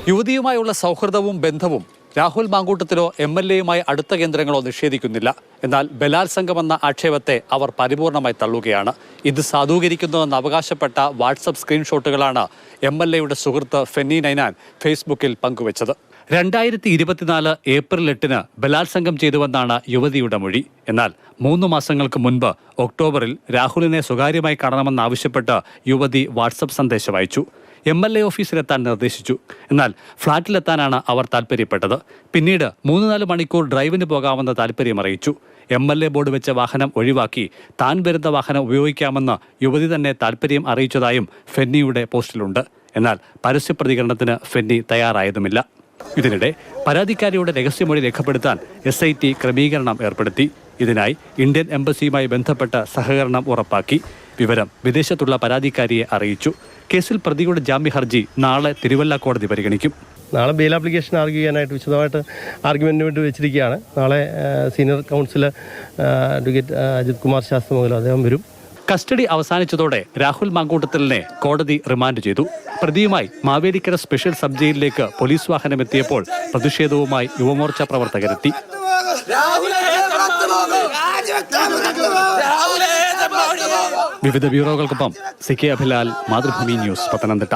യുവതിയുമായുള്ള സൗഹൃദവും ബന്ധവും രാഹുൽ മാങ്കൂട്ടത്തിലോ MLAയുമായി അടുത്ത കേന്ദ്രങ്ങളോ നിഷേധിക്കുന്നില്ല. എന്നാൽ ബലാത്സംഗമെന്ന ആക്ഷേപത്തെ അവർ പരിപൂർണമായി തള്ളുകയാണ്. ഇത് സാധൂകരിക്കുന്നുവെന്ന് അവകാശപ്പെട്ട വാട്സപ്പ് സ്ക്രീൻഷോട്ടുകളാണ് MLAയുടെ സുഹൃത്ത് ഫെന്നി നൈനാൻ ഫേസ്ബുക്കിൽ പങ്കുവച്ചത്. 2024 ഏപ്രിൽ 8 ബലാത്സംഗം ചെയ്തുവെന്നാണ് യുവതിയുടെ മൊഴി. എന്നാൽ 3 മാസങ്ങൾക്ക് മുൻപ് ഒക്ടോബറിൽ രാഹുലിനെ സ്വകാര്യമായി കാണണമെന്നാവശ്യപ്പെട്ട് യുവതി വാട്സപ്പ് സന്ദേശം അയച്ചു. MLA ഓഫീസിലെത്താൻ നിർദ്ദേശിച്ചു. എന്നാൽ ഫ്ളാറ്റിലെത്താനാണ് അവർ താൽപ്പര്യപ്പെട്ടത്. പിന്നീട് 3-4 മണിക്കൂർ ഡ്രൈവിന് പോകാമെന്ന് താൽപ്പര്യം അറിയിച്ചു. MLA ബോർഡ് വെച്ച വാഹനം ഒഴിവാക്കി താൻ വരുന്ന വാഹനം ഉപയോഗിക്കാമെന്ന് യുവതി തന്നെ താൽപ്പര്യം അറിയിച്ചതായും ഫെന്നിയുടെ പോസ്റ്റിലുണ്ട്. എന്നാൽ പരസ്യ പ്രതികരണത്തിന് ഫെന്നി തയ്യാറായതുമില്ല. ഇതിനിടെ പരാതിക്കാരിയുടെ രഹസ്യമൊഴി രേഖപ്പെടുത്താൻ SIT ക്രമീകരണം ഏർപ്പെടുത്തി. ഇതിനായി ഇന്ത്യൻ എംബസിയുമായി ബന്ധപ്പെട്ട സഹകരണം ഉറപ്പാക്കി. വിവരം വിദേശത്തുള്ള പരാതിക്കാരിയെ അറിയിച്ചു. കേസിൽ പ്രതിയുടെ ജാമ്യ ഹർജി നാളെ തിരുവല്ല കോടതി പരിഗണിക്കും. നാളെ ബെയിൽ ആപ്ലിക്കേഷൻ ആർഗ്യൂ ചെയ്യാനായിട്ട് വിശദമായിട്ട് ആർഗ്യുമെന്റിന് വേണ്ടി വെച്ചിരിക്കുകയാണ്. നാളെ senior counsellor advocate Ajith Kumar Sasthamangalam അദ്ദേഹം വരും. കസ്റ്റഡി അവസാനിച്ചതോടെ രാഹുൽ മാങ്കൂട്ടത്തിലിനെ കോടതി റിമാൻഡ് ചെയ്തു. പ്രതിയുമായി മാവേലിക്കര സ്പെഷ്യൽ സബ് ജയിലിലേക്ക് പോലീസ് വാഹനം എത്തിയപ്പോൾ പ്രതിഷേധവുമായി യുവമോർച്ച പ്രവർത്തകരെത്തി. വിവിധ ബ്യൂറോകൾക്കൊപ്പം CK അഭിലാൽ, മാതൃഭൂമി ന്യൂസ്, പത്തനംതിട്ട.